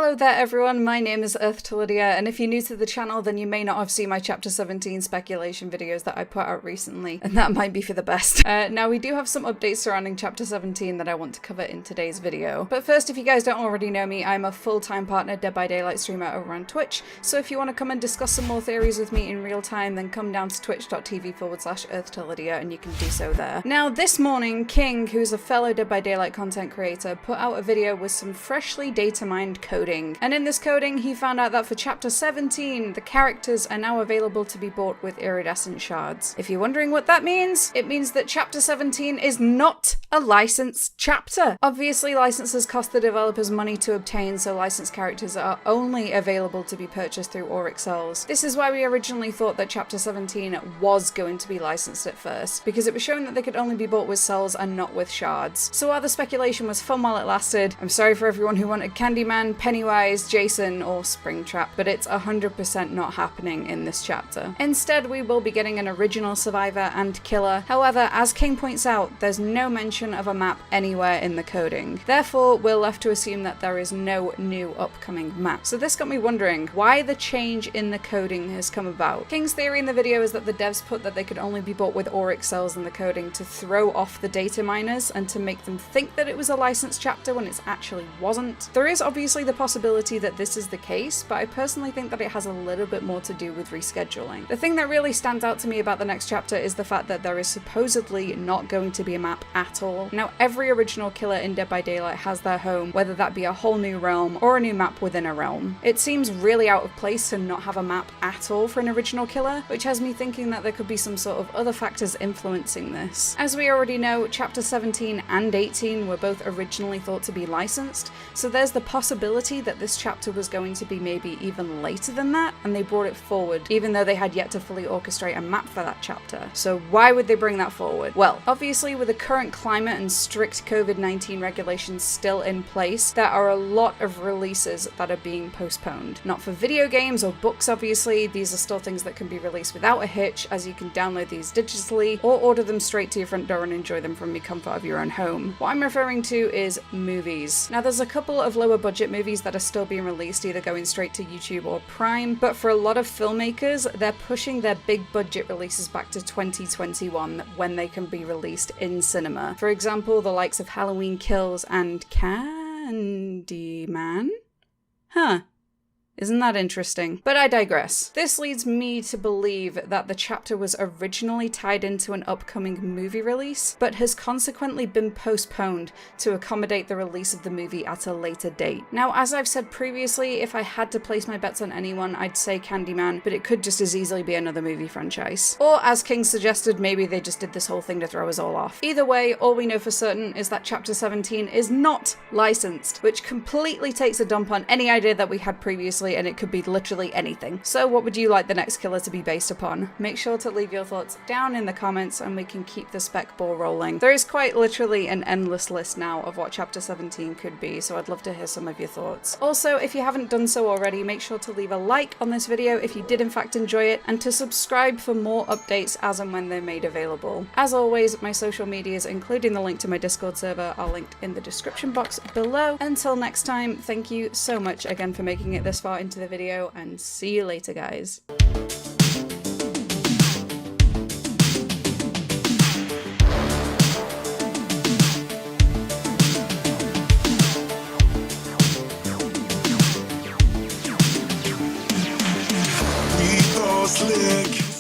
Hello there everyone, my name is EarthToLydia, and if you're new to the channel then you may not have seen my chapter 17 speculation videos that I put out recently, and that might be for the best. Now we do have some updates surrounding chapter 17 that I want to cover in today's video. But first, if you guys don't already know me, I'm a full-time partner Dead by Daylight streamer over on Twitch, so if you want to come and discuss some more theories with me in real time, then come down to twitch.tv/EarthToLydia and you can do so there. Now this morning, King, who's a fellow Dead by Daylight content creator, put out a video with some freshly data mined coding. And in this coding, he found out that for chapter 17, the characters are now available to be bought with iridescent shards. If you're wondering what that means, it means that chapter 17 is not a licensed chapter. Obviously, licenses cost the developers money to obtain, so licensed characters are only available to be purchased through Auric cells. This is why we originally thought that chapter 17 was going to be licensed at first, because it was shown that they could only be bought with cells and not with shards. So while the speculation was fun while it lasted, I'm sorry for everyone who wanted Candyman, Pennywise, Jason, or Springtrap, but it's 100% not happening in this chapter. Instead, we will be getting an original survivor and killer. However, as King points out, there's no mention of a map anywhere in the coding. Therefore, we're left to assume that there is no new upcoming map. So this got me wondering why the change in the coding has come about. King's theory in the video is that the devs put that they could only be bought with Auric cells in the coding to throw off the data miners and to make them think that it was a licensed chapter when it actually wasn't. There is obviously the possibility that this is the case, but I personally think that it has a little bit more to do with rescheduling. The thing that really stands out to me about the next chapter is the fact that there is supposedly not going to be a map at all. Now, every original killer in Dead by Daylight has their home, whether that be a whole new realm or a new map within a realm. It seems really out of place to not have a map at all for an original killer, which has me thinking that there could be some sort of other factors influencing this. As we already know, chapter 17 and 18 were both originally thought to be licensed, so there's the possibility that this chapter was going to be maybe even later than that, and they brought it forward, even though they had yet to fully orchestrate a map for that chapter. So why would they bring that forward? Well, obviously with the current climate and strict COVID-19 regulations still in place, there are a lot of releases that are being postponed. Not for video games or books, obviously. These are still things that can be released without a hitch, as you can download these digitally or order them straight to your front door and enjoy them from the comfort of your own home. What I'm referring to is movies. Now, there's a couple of lower budget movies that are still being released, either going straight to YouTube or Prime, but for a lot of filmmakers, they're pushing their big budget releases back to 2021 when they can be released in cinema. For example, the likes of Halloween Kills and Candyman? Huh. Isn't that interesting? But I digress. This leads me to believe that the chapter was originally tied into an upcoming movie release, but has consequently been postponed to accommodate the release of the movie at a later date. Now, as I've said previously, if I had to place my bets on anyone, I'd say Candyman, but it could just as easily be another movie franchise. Or, as King suggested, maybe they just did this whole thing to throw us all off. Either way, all we know for certain is that chapter 17 is not licensed, which completely takes a dump on any idea that we had previously, and it could be literally anything. So what would you like the next killer to be based upon? Make sure to leave your thoughts down in the comments and we can keep the spec ball rolling. There is quite literally an endless list now of what chapter 17 could be, so I'd love to hear some of your thoughts. Also, if you haven't done so already, make sure to leave a like on this video if you did in fact enjoy it, and to subscribe for more updates as and when they're made available. As always, my social medias, including the link to my Discord server, are linked in the description box below. Until next time, thank you so much again for making it this far into the video, and see you later, guys. We go slick.